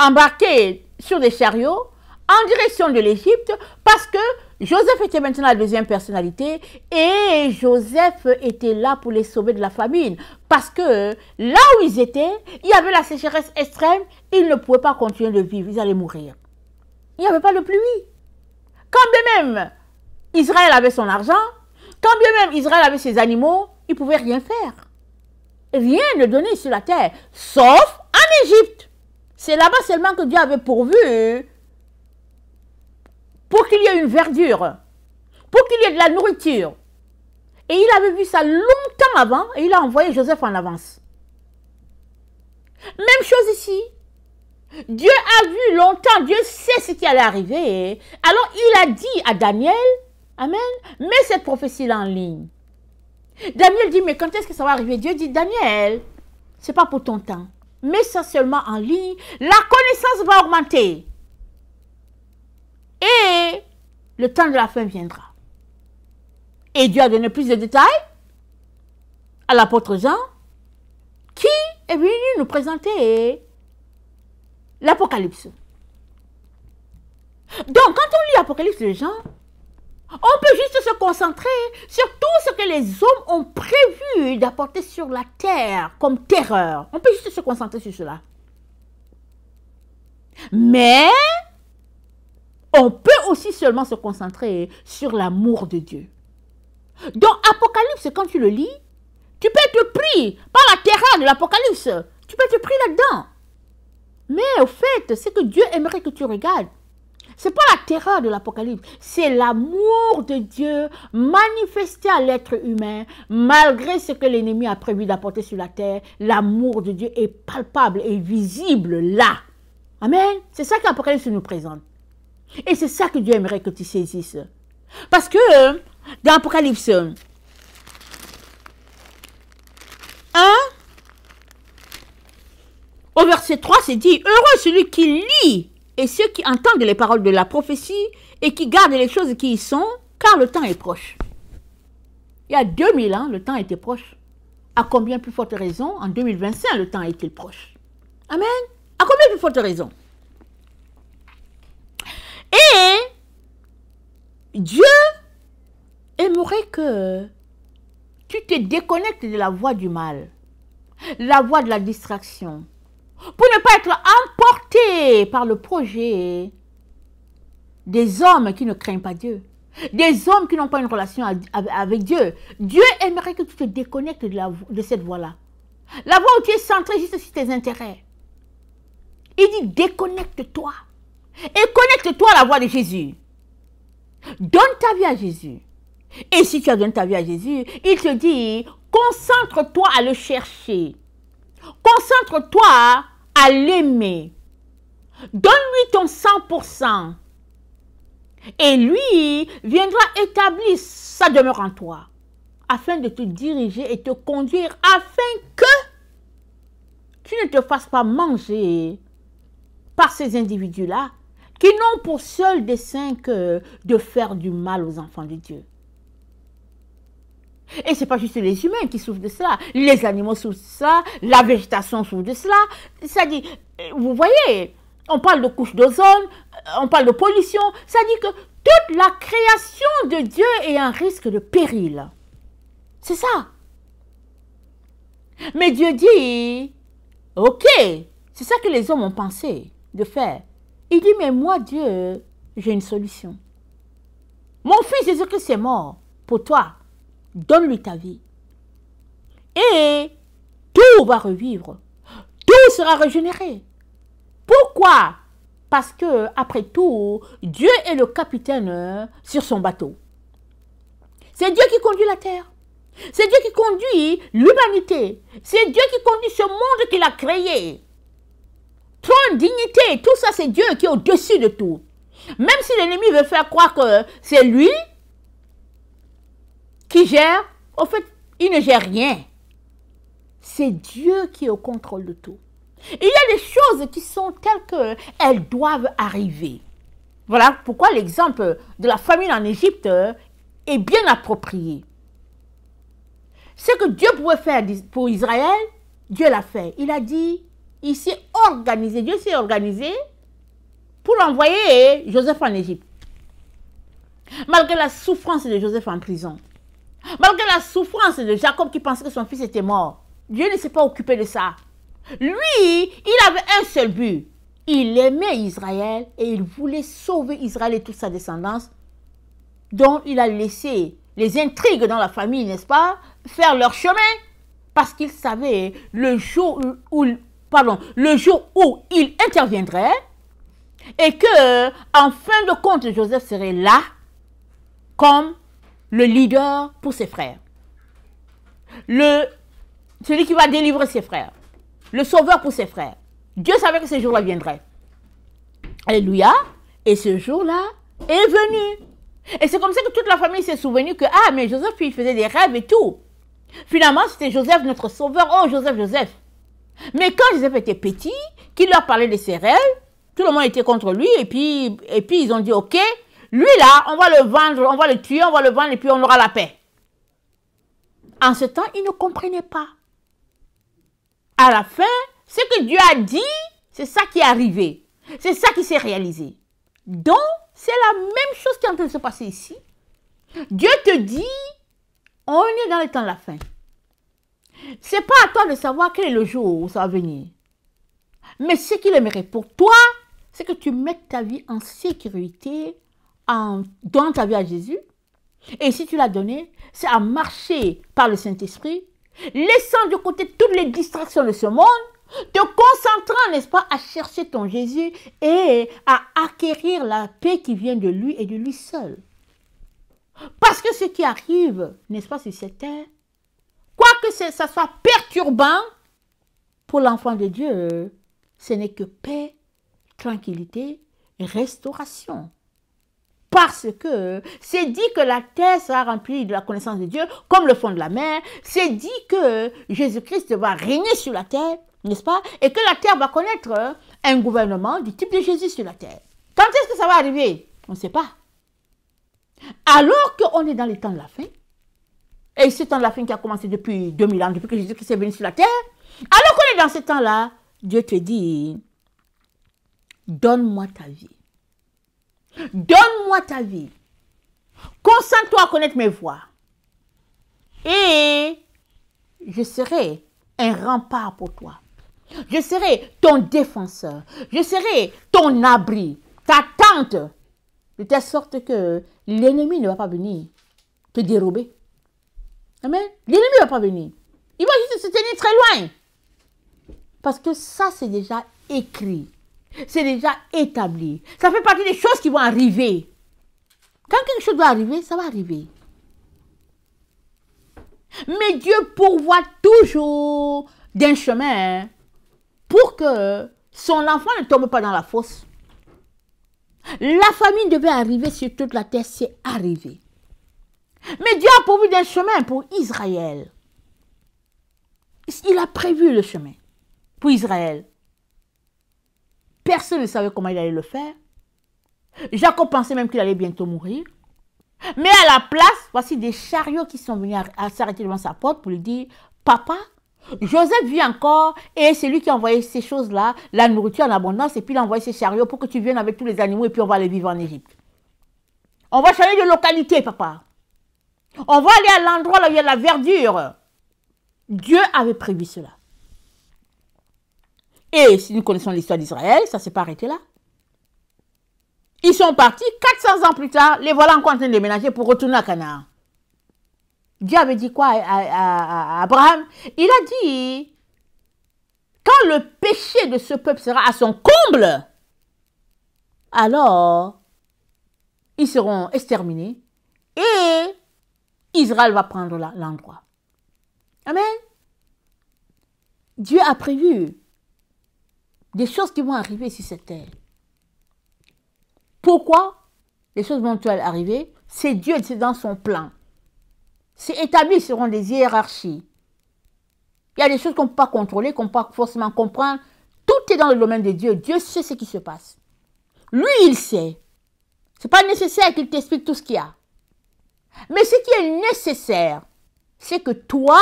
embarqués sur des chariots, en direction de l'Égypte, parce que Joseph était maintenant la deuxième personnalité, et Joseph était là pour les sauver de la famine, parce que là où ils étaient, il y avait la sécheresse extrême, ils ne pouvaient pas continuer de vivre, ils allaient mourir. Il n'y avait pas de pluie. Quand bien même Israël avait son argent, quand bien même Israël avait ses animaux, il ne pouvait rien faire. Rien ne donnait sur la terre, sauf en Égypte. C'est là-bas seulement que Dieu avait pourvu pour qu'il y ait une verdure, pour qu'il y ait de la nourriture. Et il avait vu ça longtemps avant et il a envoyé Joseph en avance. Même chose ici. Dieu a vu longtemps, Dieu sait ce qui allait arriver. Alors il a dit à Daniel, amen, mets cette prophétie-là en ligne. Daniel dit, mais quand est-ce que ça va arriver? Dieu dit, Daniel, c'est pas pour ton temps. Mets ça seulement en ligne. La connaissance va augmenter. Et le temps de la fin viendra. Et Dieu a donné plus de détails à l'apôtre Jean, qui est venu nous présenter l'Apocalypse. Donc, quand on lit l'Apocalypse de Jean, on peut juste se concentrer sur tout ce que les hommes ont prévu d'apporter sur la terre comme terreur. On peut juste se concentrer sur cela. Mais on peut aussi seulement se concentrer sur l'amour de Dieu. Donc, Apocalypse, quand tu le lis, tu peux être pris par la terreur de l'Apocalypse. Tu peux être pris là-dedans. Mais au fait, ce que Dieu aimerait que tu regardes, ce n'est pas la terreur de l'Apocalypse, c'est l'amour de Dieu manifesté à l'être humain, malgré ce que l'ennemi a prévu d'apporter sur la terre. L'amour de Dieu est palpable et visible là. Amen. C'est ça qu'Apocalypse nous présente. Et c'est ça que Dieu aimerait que tu saisisses. Parce que dans Apocalypse 1, au verset 3, c'est dit, heureux celui qui lit et ceux qui entendent les paroles de la prophétie et qui gardent les choses qui y sont, car le temps est proche. Il y a 2000 ans, le temps était proche. À combien plus forte raison, en 2025, le temps est-il proche? Amen. À combien plus forte raison? Et Dieu aimerait que tu te déconnectes de la voie du mal, la voie de la distraction, pour ne pas être emporté par le projet des hommes qui ne craignent pas Dieu, des hommes qui n'ont pas une relation avec Dieu. Dieu aimerait que tu te déconnectes de cette voie-là. La voie où tu es centré juste sur tes intérêts. Il dit déconnecte-toi et connecte-toi à la voie de Jésus. Donne ta vie à Jésus. Et si tu as donné ta vie à Jésus, il te dit concentre-toi à le chercher. Concentre-toi à l'aimer. Donne-lui ton 100%. Et lui viendra établir sa demeure en toi, afin de te diriger et te conduire, afin que tu ne te fasses pas manger par ces individus-là, qui n'ont pour seul dessein que de faire du mal aux enfants de Dieu. Et ce n'est pas juste les humains qui souffrent de cela, les animaux souffrent de cela, la végétation souffre de cela. C'est-à-dire, vous voyez, on parle de couche d'ozone, on parle de pollution, c'est-à-dire que toute la création de Dieu est un risque de péril. C'est ça. Mais Dieu dit, ok, c'est ça que les hommes ont pensé de faire. Il dit, mais moi, Dieu, j'ai une solution. Mon fils Jésus-Christ est mort pour toi. Donne-lui ta vie. Et tout va revivre. Tout sera régénéré. Pourquoi? Parce que, après tout, Dieu est le capitaine sur son bateau. C'est Dieu qui conduit la terre. C'est Dieu qui conduit l'humanité. C'est Dieu qui conduit ce monde qu'il a créé. Trône, dignité, tout ça, c'est Dieu qui est au-dessus de tout. Même si l'ennemi veut faire croire que c'est lui qui gère, au fait, il ne gère rien. C'est Dieu qui est au contrôle de tout. Il y a des choses qui sont telles qu'elles doivent arriver. Voilà pourquoi l'exemple de la famine en Égypte est bien approprié. Ce que Dieu pouvait faire pour Israël, Dieu l'a fait. Il a dit, il s'est organisé, Dieu s'est organisé pour envoyer Joseph en Égypte. Malgré la souffrance de Joseph en prison, malgré la souffrance de Jacob qui pensait que son fils était mort, Dieu ne s'est pas occupé de ça. Lui, il avait un seul but. Il aimait Israël et il voulait sauver Israël et toute sa descendance, dont il a laissé les intrigues dans la famille, n'est-ce pas, faire leur chemin, parce qu'il savait le jour où il interviendrait et que, en fin de compte, Joseph serait là comme le leader pour ses frères. Celui qui va délivrer ses frères. Le sauveur pour ses frères. Dieu savait que ce jour-là viendrait. Alléluia. Et ce jour-là est venu. Et c'est comme ça que toute la famille s'est souvenue que, ah, mais Joseph, il faisait des rêves et tout. Finalement, c'était Joseph, notre sauveur. Oh, Joseph, Joseph. Mais quand Joseph était petit, qu'il leur parlait de ses rêves, tout le monde était contre lui. Et puis ils ont dit, ok, lui là, on va le vendre, on va le tuer, on va le vendre et puis on aura la paix. En ce temps, il ne comprenait pas. À la fin, ce que Dieu a dit, c'est ça qui est arrivé. C'est ça qui s'est réalisé. Donc, c'est la même chose qui est en train de se passer ici. Dieu te dit, on est dans le temps de la fin. Ce n'est pas à toi de savoir quel est le jour où ça va venir. Mais ce qu'il aimerait pour toi, c'est que tu mettes ta vie en sécurité, en donnant ta vie à Jésus. Et si tu l'as donné, c'est à marcher par le Saint-Esprit, laissant de côté toutes les distractions de ce monde, te concentrant, n'est-ce pas, à chercher ton Jésus et à acquérir la paix qui vient de lui et de lui seul. Parce que ce qui arrive, n'est-ce pas, sur cette terre, quoique ça soit perturbant, pour l'enfant de Dieu, ce n'est que paix, tranquillité et restauration. Parce que c'est dit que la terre sera remplie de la connaissance de Dieu, comme le fond de la mer. C'est dit que Jésus-Christ va régner sur la terre, n'est-ce pas? Et que la terre va connaître un gouvernement du type de Jésus sur la terre. Quand est-ce que ça va arriver? On ne sait pas. Alors qu'on est dans les temps de la fin, et ce temps de la fin qui a commencé depuis 2000 ans, depuis que Jésus-Christ est venu sur la terre, alors qu'on est dans ce temps-là, Dieu te dit, donne-moi ta vie. Donne-moi ta vie. Concentre-toi à connaître mes voies. Et je serai un rempart pour toi. Je serai ton défenseur. Je serai ton abri, ta tente. De telle sorte que l'ennemi ne va pas venir te dérober. Amen. L'ennemi ne va pas venir. Il va juste se tenir très loin. Parce que ça, c'est déjà écrit. C'est déjà établi. Ça fait partie des choses qui vont arriver. Quand quelque chose doit arriver, ça va arriver. Mais Dieu pourvoit toujours d'un chemin pour que son enfant ne tombe pas dans la fosse. La famine devait arriver sur toute la terre, c'est arrivé. Mais Dieu a pourvu d'un chemin pour Israël. Il a prévu le chemin pour Israël. Personne ne savait comment il allait le faire. Jacob pensait même qu'il allait bientôt mourir. Mais à la place, voici des chariots qui sont venus à s'arrêter devant sa porte pour lui dire, papa, Joseph vit encore et c'est lui qui a envoyé ces choses-là, la nourriture en abondance, et puis il a envoyé ces chariots pour que tu viennes avec tous les animaux et puis on va aller vivre en Égypte. On va changer de localité, papa. On va aller à l'endroit là où il y a la verdure. Dieu avait prévu cela. Et si nous connaissons l'histoire d'Israël, ça ne s'est pas arrêté là. Ils sont partis, 400 ans plus tard, les voilà encore en train de déménager pour retourner à Canaan. Dieu avait dit quoi à Abraham? Il a dit, quand le péché de ce peuple sera à son comble, alors ils seront exterminés et Israël va prendre l'endroit. Amen. Dieu a prévu des choses qui vont arriver sur cette terre. Pourquoi les choses vont-elles arriver? C'est Dieu, c'est dans son plan. C'est établi, ce seront des hiérarchies. Il y a des choses qu'on ne peut pas contrôler, qu'on ne peut pas forcément comprendre. Tout est dans le domaine de Dieu. Dieu sait ce qui se passe. Lui, il sait. Ce n'est pas nécessaire qu'il t'explique tout ce qu'il y a. Mais ce qui est nécessaire, c'est que toi,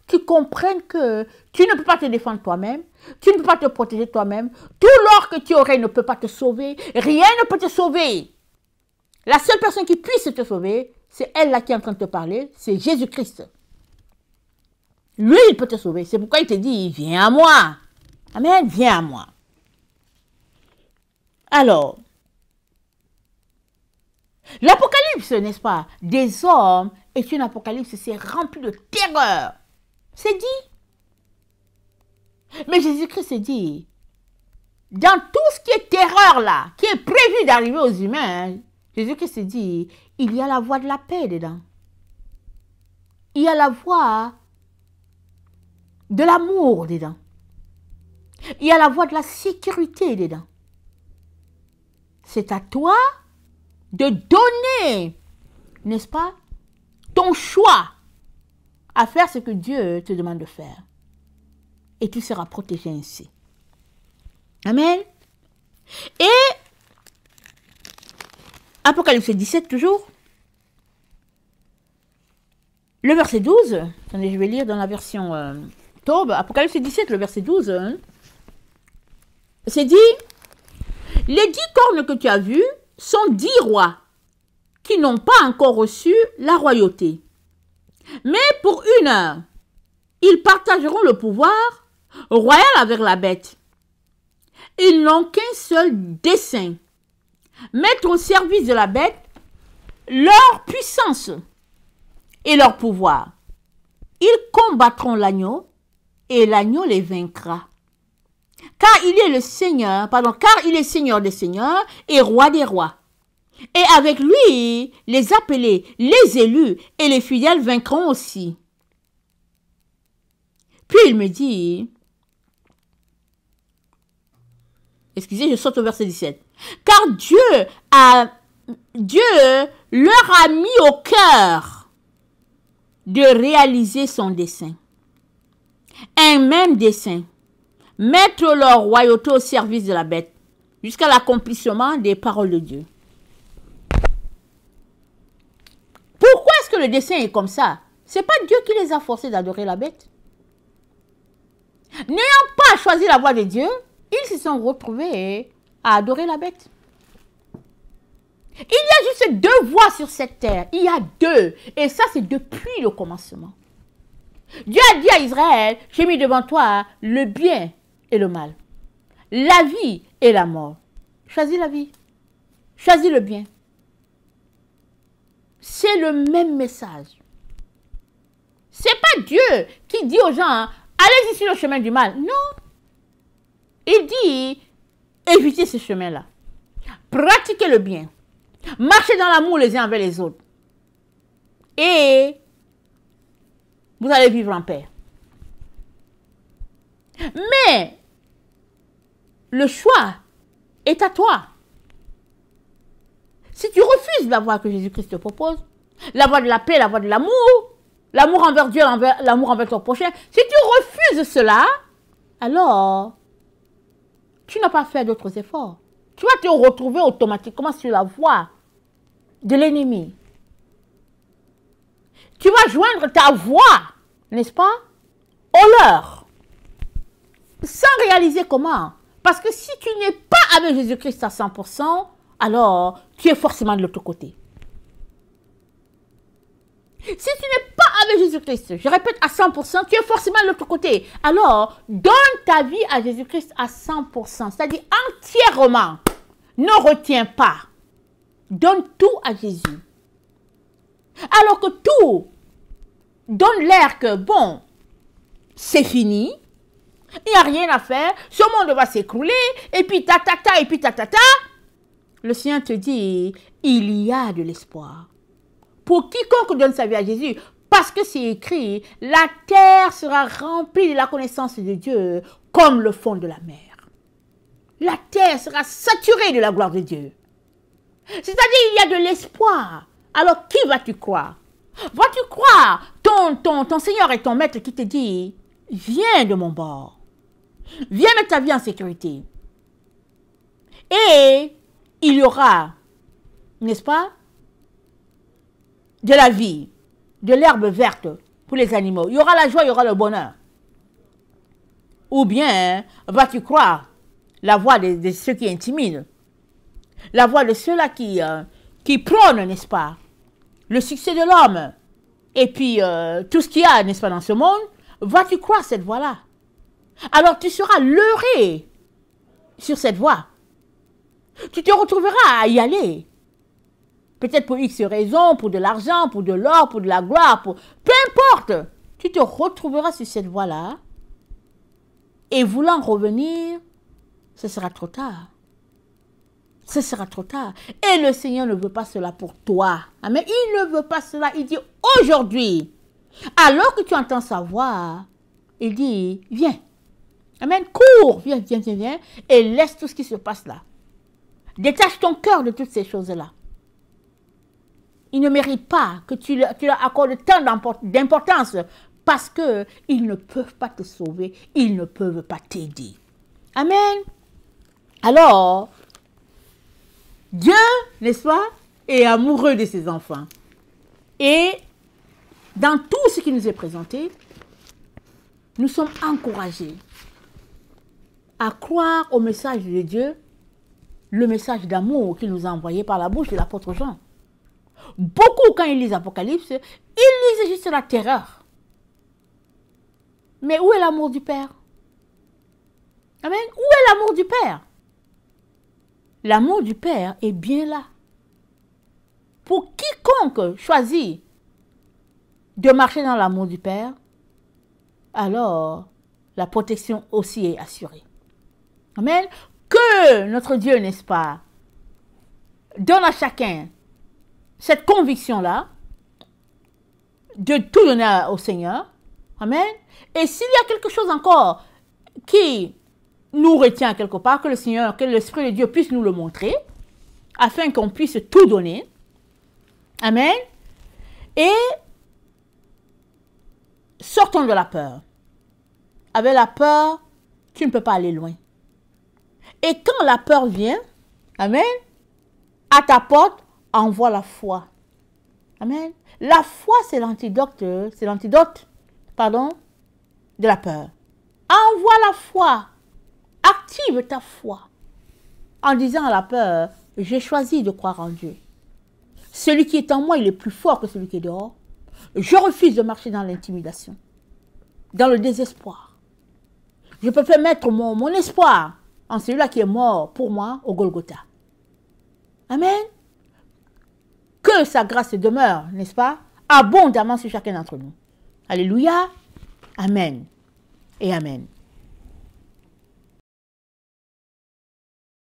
tu comprennes que tu ne peux pas te défendre toi-même, tu ne peux pas te protéger toi-même. Tout l'or que tu aurais ne peut pas te sauver. Rien ne peut te sauver. La seule personne qui puisse te sauver, c'est elle là qui est en train de te parler, c'est Jésus-Christ. Lui, il peut te sauver. C'est pourquoi il te dit, viens à moi. Amen, viens à moi. Alors, l'Apocalypse, n'est-ce pas, des hommes est une Apocalypse, c'est rempli de terreur. C'est dit. Mais Jésus-Christ s'est dit, dans tout ce qui est terreur là, qui est prévu d'arriver aux humains, Jésus-Christ s'est dit, il y a la voie de la paix dedans. Il y a la voie de l'amour dedans. Il y a la voie de la sécurité dedans. C'est à toi de donner, n'est-ce pas, ton choix à faire ce que Dieu te demande de faire. Et tu seras protégé ainsi. Amen. Et Apocalypse 17 toujours. Le verset 12. Attendez, je vais lire dans la version Taube. Apocalypse 17, le verset 12. Hein, c'est dit, les 10 cornes que tu as vues sont 10 rois qui n'ont pas encore reçu la royauté. Mais pour une heure, ils partageront le pouvoir royal avec la bête. Ils n'ont qu'un seul dessein, mettre au service de la bête leur puissance et leur pouvoir. Ils combattront l'agneau et l'agneau les vaincra. Car il est Seigneur des seigneurs et roi des rois. Et avec lui, les appelés, les élus et les fidèles vaincront aussi. Puis il me dit, excusez, je saute au verset 17. Car Dieu leur a mis au cœur de réaliser son dessein. Un même dessein. Mettre leur royauté au service de la bête jusqu'à l'accomplissement des paroles de Dieu. Pourquoi est-ce que le dessein est comme ça? Ce n'est pas Dieu qui les a forcés d'adorer la bête. N'ayant pas choisi la voie de Dieu, ils se sont retrouvés à adorer la bête. Il y a juste 2 voies sur cette terre. Il y a 2. Et ça, c'est depuis le commencement. Dieu a dit à Israël, j'ai mis devant toi le bien et le mal. La vie et la mort. Choisis la vie. Choisis le bien. C'est le même message. C'est pas Dieu qui dit aux gens, allez-y sur le chemin du mal. Non. Il dit, évitez ce chemin-là. Pratiquez le bien. Marchez dans l'amour les uns envers les autres. Et vous allez vivre en paix. Mais, le choix est à toi. Si tu refuses la voie que Jésus-Christ te propose, la voie de la paix, la voie de l'amour, l'amour envers Dieu, l'amour envers ton prochain, si tu refuses cela, alors tu n'as pas fait d'autres efforts. Tu vas te retrouver automatiquement sur la voie de l'ennemi. Tu vas joindre ta voix, n'est-ce pas, au leur, sans réaliser comment. Parce que si tu n'es pas avec Jésus-Christ à 100%, alors tu es forcément de l'autre côté. Si tu n'es pas avec Jésus-Christ, je répète à 100%, tu es forcément de l'autre côté. Alors, donne ta vie à Jésus-Christ à 100%, c'est-à-dire entièrement. Ne retiens pas. Donne tout à Jésus. Alors que tout donne l'air que, bon, c'est fini, il n'y a rien à faire, ce monde va s'écrouler, et puis et puis le Seigneur te dit, il y a de l'espoir. Pour quiconque donne sa vie à Jésus, parce que c'est écrit, la terre sera remplie de la connaissance de Dieu comme le fond de la mer. La terre sera saturée de la gloire de Dieu. C'est-à-dire, il y a de l'espoir. Alors, qui vas-tu croire? Vas-tu croire ton Seigneur et ton Maître qui te dit, viens de mon bord. Viens mettre ta vie en sécurité. Et il y aura, n'est-ce pas, de la vie, de l'herbe verte pour les animaux. Il y aura la joie, il y aura le bonheur. Ou bien, vas-tu croire la voix de ceux qui intimident, la voix de ceux-là qui prônent, n'est-ce pas, le succès de l'homme, et puis tout ce qu'il y a, n'est-ce pas, dans ce monde, vas-tu croire cette voix-là? Alors tu seras leurré sur cette voie. Tu te retrouveras à y aller. Peut-être pour X raisons, pour de l'argent, pour de l'or, pour de la gloire, peu importe. Tu te retrouveras sur cette voie-là. Et voulant revenir, ce sera trop tard. Ce sera trop tard. Et le Seigneur ne veut pas cela pour toi. Amen. Il ne veut pas cela. Il dit aujourd'hui, alors que tu entends sa voix, il dit, viens. Amen. Cours, viens, viens, viens, viens. Et laisse tout ce qui se passe là. Détache ton cœur de toutes ces choses-là. Il ne mérite pas que tu leur accordes tant d'importance parce qu'ils ne peuvent pas te sauver, ils ne peuvent pas t'aider. Amen. Alors, Dieu, n'est-ce pas, est amoureux de ses enfants. Et dans tout ce qui nous est présenté, nous sommes encouragés à croire au message de Dieu, le message d'amour qu'il nous a envoyé par la bouche de l'apôtre Jean. Beaucoup, quand ils lisent l'Apocalypse, ils lisent juste la terreur. Mais où est l'amour du Père? Amen. Où est l'amour du Père? L'amour du Père est bien là. Pour quiconque choisit de marcher dans l'amour du Père, alors la protection aussi est assurée. Amen. Que notre Dieu, n'est-ce pas, donne à chacun cette conviction-là de tout donner au Seigneur. Amen. Et s'il y a quelque chose encore qui nous retient quelque part, que le Seigneur, que l'Esprit de Dieu puisse nous le montrer, afin qu'on puisse tout donner. Amen. Et sortons de la peur. Avec la peur, tu ne peux pas aller loin. Et quand la peur vient, amen, à ta porte, envoie la foi. Amen. La foi, c'est l'antidote, de la peur. Envoie la foi. Active ta foi. En disant à la peur, j'ai choisi de croire en Dieu. Celui qui est en moi, il est plus fort que celui qui est dehors. Je refuse de marcher dans l'intimidation, dans le désespoir. Je peux faire mettre mon espoir en celui-là qui est mort pour moi au Golgotha. Amen. Que sa grâce demeure, n'est-ce pas, abondamment sur chacun d'entre nous. Alléluia. Amen et amen.